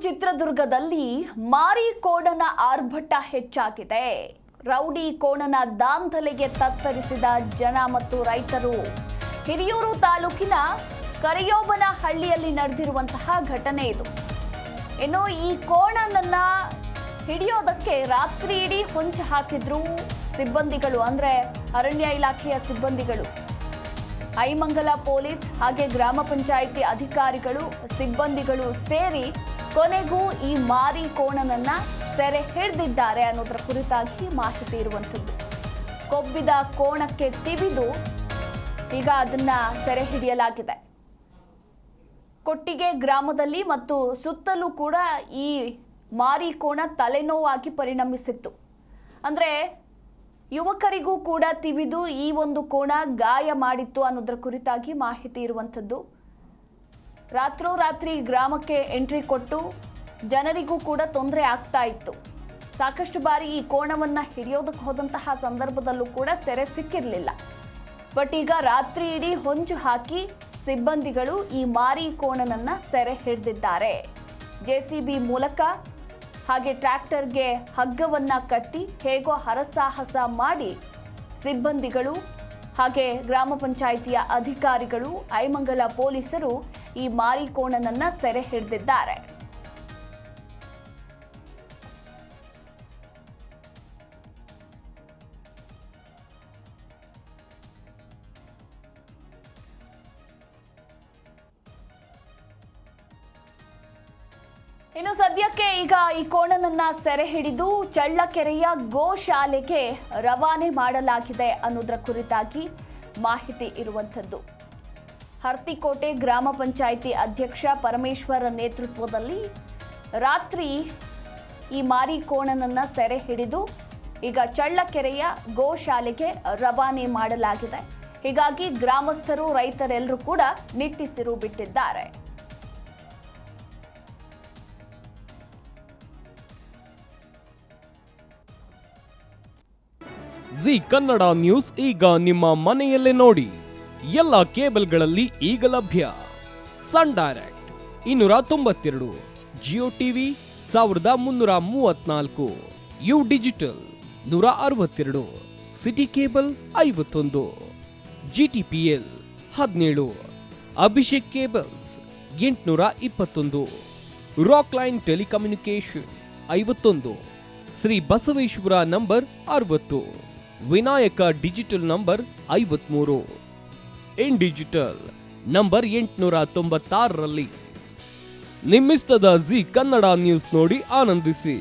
ಚಿತ್ರದುರ್ಗದಲ್ಲಿ ಮಾರಿ ಕೋಣನ ಆರ್ಭಟ ಹೆಚ್ಚಾಗಿದೆ. ರೌಡಿ ಕೋಣನ ದಾಂಧಲೆಗೆ ತತ್ತರಿಸಿದ ಜನ ಮತ್ತು ರೈತರು. ಹಿರಿಯೂರು ತಾಲೂಕಿನ ಕರಿಯೋಬನಹಳ್ಳಿಯಲ್ಲಿ ನಡೆದಿರುವಂತಹ ಘಟನೆ ಇದು. ಇನ್ನು ಈ ಕೋಣನನ್ನ ಹಿಡಿಯೋದಕ್ಕೆ ರಾತ್ರಿ ಇಡೀ ಹೊಂಚು ಹಾಕಿದ್ರು ಸಿಬ್ಬಂದಿಗಳು, ಅಂದ್ರೆ ಅರಣ್ಯ ಇಲಾಖೆಯ ಸಿಬ್ಬಂದಿಗಳು. ಐಮಂಗಲ ಪೊಲೀಸ್ ಹಾಗೆ ಗ್ರಾಮ ಪಂಚಾಯಿತಿ ಅಧಿಕಾರಿಗಳು ಸಿಬ್ಬಂದಿಗಳು ಸೇರಿ ಕೊನೆಗೂ ಈ ಮಾರಿ ಕೋಣನನ್ನ ಸೆರೆ ಹಿಡಿದಿದ್ದಾರೆ ಅನ್ನೋದರ ಕುರಿತಾಗಿ ಮಾಹಿತಿ ಇರುವಂಥದ್ದು. ಕೊಬ್ಬಿದ ಕೋಣಕ್ಕೆ ತಿವಿದು ಈಗ ಅದನ್ನ ಸೆರೆ ಹಿಡಿಯಲಾಗಿದೆ. ಕೊಟ್ಟಿಗೆ ಗ್ರಾಮದಲ್ಲಿ ಮತ್ತು ಸುತ್ತಲೂ ಕೂಡ ಈ ಮಾರಿ ಕೋಣ ತಲೆನೋವಾಗಿ ಪರಿಣಮಿಸಿತ್ತು. ಅಂದ್ರೆ ಯುವಕರಿಗೂ ಕೂಡ ತಿವಿದು ಈ ಒಂದು ಕೋಣ ಗಾಯ ಮಾಡಿತ್ತು ಅನ್ನೋದರ ಕುರಿತಾಗಿ ಮಾಹಿತಿ ಇರುವಂಥದ್ದು. ರಾತ್ರೋರಾತ್ರಿ ಗ್ರಾಮಕ್ಕೆ ಎಂಟ್ರಿ ಕೊಟ್ಟು ಜನರಿಗೂ ಕೂಡ ತೊಂದರೆ ಆಗ್ತಾ ಇತ್ತು. ಸಾಕಷ್ಟು ಬಾರಿ ಈ ಕೋಣವನ್ನು ಹಿಡಿಯೋದಕ್ಕೆ ಹೋದಂತಹ ಸಂದರ್ಭದಲ್ಲೂ ಕೂಡ ಸೆರೆ ಸಿಕ್ಕಿರಲಿಲ್ಲ. ಬಟ್ ಈಗ ರಾತ್ರಿ ಇಡೀ ಹೊಂಚು ಹಾಕಿ ಸಿಬ್ಬಂದಿಗಳು ಈ ಮಾರಿ ಕೋಣನನ್ನ ಸೆರೆ ಹಿಡಿದಿದ್ದಾರೆ. ಜೆಸಿಬಿ ಮೂಲಕ ಹಾಗೆ ಟ್ರ್ಯಾಕ್ಟರ್ಗೆ ಹಗ್ಗವನ್ನ ಕಟ್ಟಿ ಹೇಗೋ ಹರಸಾಹಸ ಮಾಡಿ ಸಿಬ್ಬಂದಿಗಳು ಹಾಗೆ ಗ್ರಾಮ ಪಂಚಾಯಿತಿಯ ಅಧಿಕಾರಿಗಳು ಐಮಂಗಲ ಪೊಲೀಸರು ಈ ಮಾರಿ ಕೋಣನನ್ನ ಸೆರೆ ಹಿಡಿದಿದ್ದಾರೆ. ಇನ್ನು ಸದ್ಯಕ್ಕೆ ಈಗ ಈ ಕೋಣನನ್ನ ಸೆರೆ ಹಿಡಿದು ಚಳ್ಳಕೆರೆಯ ಗೋಶಾಲೆಗೆ ರವಾನೆ ಮಾಡಲಾಗಿದೆ ಅನ್ನೋದರ ಕುರಿತಾಗಿ ಮಾಹಿತಿ ಇರುವಂಥದ್ದು. ಹರ್ತಿಕೋಟೆ ಗ್ರಾಮ ಪಂಚಾಯಿತಿ ಅಧ್ಯಕ್ಷ ಪರಮೇಶ್ವರ ನೇತೃತ್ವದಲ್ಲಿ ರಾತ್ರಿ ಈ ಮಾರಿ ಕೋಣನನ್ನ ಸೆರೆ ಹಿಡಿದು ಈಗ ಚಳ್ಳಕೆರೆಯ ಗೋಶಾಲೆಗೆ ರವಾನೆ ಮಾಡಲಾಗಿದೆ. ಹೀಗಾಗಿ ಗ್ರಾಮಸ್ಥರು ರೈತರೆಲ್ಲರೂ ಕೂಡ ನಿಟ್ಟುಸಿರು ಬಿಟ್ಟಿದ್ದಾರೆ. ಜಿ ಕನ್ನಡ ನ್ಯೂಸ್ ಈಗ ನಿಮ್ಮ ಮನೆಯಲ್ಲೇ ನೋಡಿ. ಎಲ್ಲ ಕೇಬಲ್ಗಳಲ್ಲಿ ಈಗ ಲಭ್ಯ. Sun Direct 292, Jio TV 1334, U digital 162, City cable 51, GTPL 17, Abhishek cables 821, Rock Line telecommunication 51, Shri Basaveshwara number 60, Vinayaka digital number 53, in digital number 896ರಲ್ಲಿ ನಿಮ್ಮಿಸ್ತದ ಜಿ ಕನ್ನಡ ನ್ಯೂಸ್ ನೋಡಿ ಆನಂದಿಸಿ.